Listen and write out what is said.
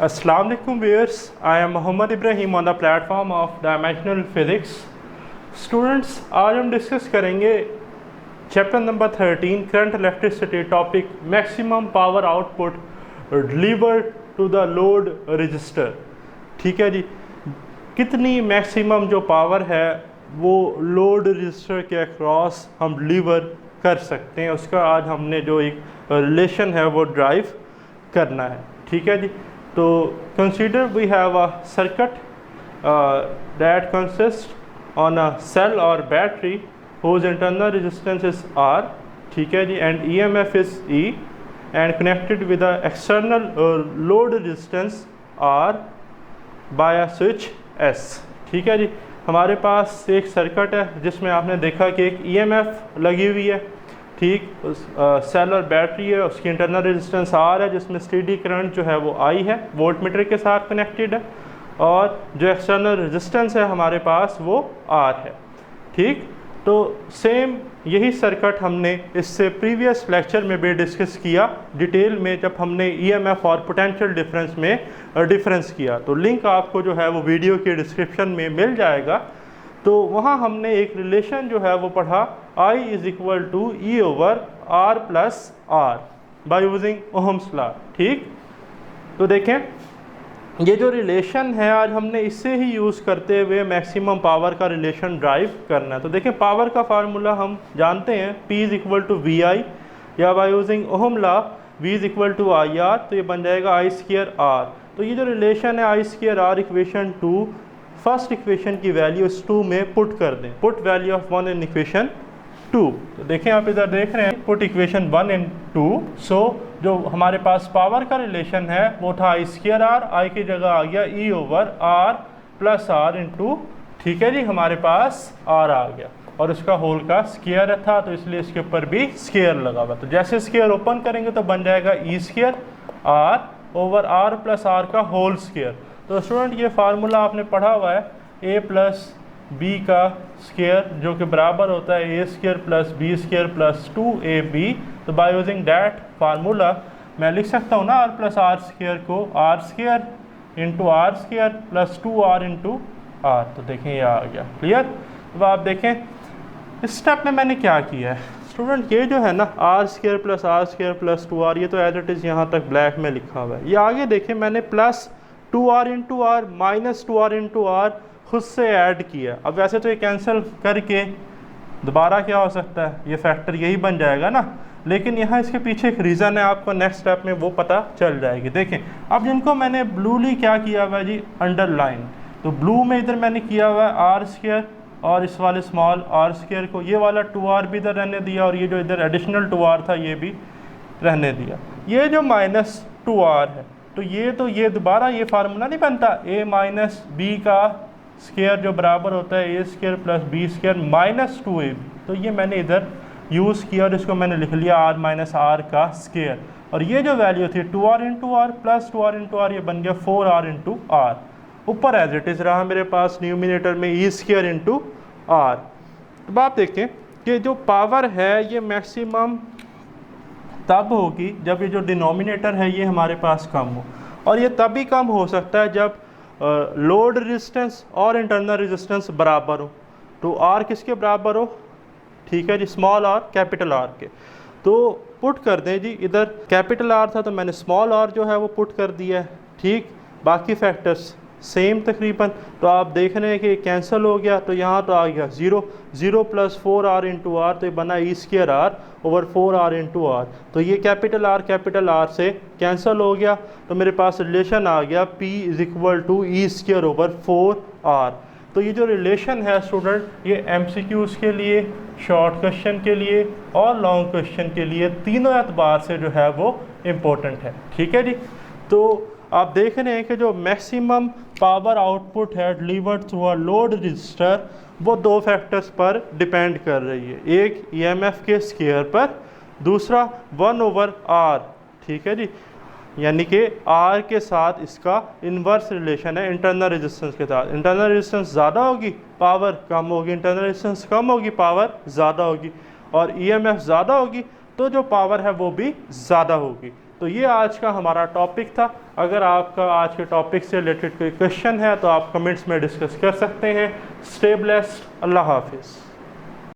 Assalamu alaikum viewers, I am Mohammad Ibrahim on the platform of Dimensional Physics. Students, आज हम discuss करेंगे chapter number 13 current electricity topic maximum power output delivered to the load resistor. ठीक है जी, कितनी maximum जो power है वो लोड रजिस्टर के अक्रॉस हम डिलीवर कर सकते हैं, उसका आज हमने जो एक रिलेशन है वो ड्राइव करना है। ठीक है जी, तो consider we have a circuit that consist on a cell और battery whose internal resistance is R, ठीक है जी, and EMF is E and connected with the external load resistance R by a switch S। ठीक है जी, हमारे पास एक circuit है जिसमें आपने देखा कि एक EMF लगी हुई है, ठीक, सेल और बैटरी है, उसकी इंटरनल रेजिस्टेंस R है जिसमें स्टेडी करंट जो है वो I है, वोल्टमीटर के साथ कनेक्टेड है, और जो एक्सटर्नल रेजिस्टेंस है हमारे पास वो R है। ठीक, तो सेम यही सर्किट हमने इससे प्रीवियस लेक्चर में भी डिस्कस किया डिटेल में, जब हमने EMF और पोटेंशियल डिफरेंस में डिफरेंस किया। तो लिंक आपको जो है वो वीडियो के डिस्क्रिप्शन में मिल जाएगा। तो वहाँ हमने एक रिलेशन जो है वो पढ़ा I is equal to E over R plus R by using Ohm's law. ठीक, तो देखें ये जो रिलेशन है आज हमने इससे ही यूज़ करते हुए मैक्सिमम पावर का रिलेशन ड्राइव करना है। तो देखें पावर का फार्मूला हम जानते हैं, P is equal to V I, या by using Ohm law V is equal to I R, तो ये बन जाएगा I स्क्वायर R। तो ये जो रिलेशन है I square R equation 2, first equation की वैल्यू इस 2 में पुट कर दें, put value of 1 in equation 2। तो देखें आप इधर देख रहे हैं पुट इक्वेशन 1 इन 2। सो जो हमारे पास पावर का रिलेशन है वो था I स्क्वायर R, I की जगह आ गया E over R plus R into, ठीक है जी, हमारे पास R आ गया और उसका होल का स्क्वायर था तो इसलिए इसके ऊपर भी स्क्वायर लगा हुआ। तो जैसे स्क्वायर ओपन करेंगे तो बन जाएगा E square R over R plus R का होल स्क्वायर। तो स्टूडेंट ये फार्मूला आपने पढ़ा हुआ है A प्लस बी का स्क्वायर जो कि बराबर होता है A square plus B square plus 2ab। तो बाय यूजिंग दैट फार्मूला मैं लिख सकता हूँ ना r प्लस आर स्क्वायर को R square into R square plus 2r into R. तो देखें ये आ गया क्लियर। अब आप देखें इस स्टेप में मैंने क्या किया है स्टूडेंट, ये जो है ना आर स्क्वायर प्लस 2r, ये तो एज इट इज़ यहाँ तक ब्लैक में लिखा हुआ है। ये आगे देखें मैंने plus 2r into R minus 2r into R खुद से ऐड किया। अब वैसे तो ये कैंसिल करके दोबारा क्या हो सकता है, ये फैक्टर यही बन जाएगा ना, लेकिन यहाँ इसके पीछे एक रीज़न है, आपको नेक्स्ट स्टेप में वो पता चल जाएगी। देखें अब जिनको मैंने ब्लूली क्या किया हुआ है जी, अंडरलाइन, तो ब्लू में इधर मैंने किया हुआ है आर स्क्वायर और इस वाले स्मॉल आर स्क्वायर को, ये वाला 2r भी इधर रहने दिया और ये जो इधर एडिशनल 2r था ये भी रहने दिया। ये जो माइनस 2r है तो ये दोबारा ये फार्मूला नहीं बनता a माइनस बी का स्क्वायर जो बराबर होता है A square plus B square minus 2ab। तो ये मैंने इधर यूज़ किया और इसको मैंने लिख लिया r माइनस आर का स्क्वायर, और ये जो वैल्यू थी 2r into R plus 2r into R, ये बन गया 4r इंटू आर। ऊपर एज इट इज़ रहा मेरे पास न्यूमिनेटर में ई स्क्वायर इंटू आर। अब आप देखें कि जो पावर है ये मैक्सिमम तब होगी जब ये जो डिनोमिनेटर है ये हमारे पास कम हो, और ये तभी कम हो सकता है जब लोड रेजिस्टेंस और इंटरनल रेजिस्टेंस बराबर हो। तो R किसके बराबर हो, ठीक है जी, स्मॉल r कैपिटल R के। तो पुट कर दें जी, इधर कैपिटल R था तो मैंने स्मॉल r जो है वो पुट कर दिया है। ठीक, बाकी फैक्टर्स सेम तकरीबन, तो आप देख रहे हैं कि कैंसिल हो गया, तो यहाँ तो आ गया 0 प्लस 4r इंटू आर, तो ये बना E square R over 4r into R. तो ये कैपिटल R से कैंसिल हो गया, तो मेरे पास रिलेशन आ गया P is equal to E square over 4r। तो ये जो रिलेशन है स्टूडेंट, ये MCQs के लिए, शॉर्ट क्वेश्चन के लिए और लॉन्ग क्वेश्चन के लिए, तीनों एतबार से जो है वो इम्पोर्टेंट है। ठीक है जी, तो आप देख रहे हैं कि जो मैक्सिमम पावर आउटपुट है delivered through a load register वो दो फैक्टर्स पर डिपेंड कर रही है, एक EMF के स्क्वायर पर, दूसरा 1 ओवर R। ठीक है जी, यानी कि R के साथ इसका इन्वर्स रिलेशन है इंटरनल रेजिस्टेंस के साथ। इंटरनल रेजिस्टेंस ज़्यादा होगी पावर कम होगी, इंटरनल रेजिस्टेंस कम होगी पावर ज़्यादा होगी, और EMF ज़्यादा होगी तो जो पावर है वो भी ज़्यादा होगी। तो ये आज का हमारा टॉपिक था। अगर आपका आज के टॉपिक से रिलेटेड कोई क्वेश्चन है तो आप कमेंट्स में डिस्कस कर सकते हैं। स्टे ब्लेस्ड, अल्लाह हाफिज़।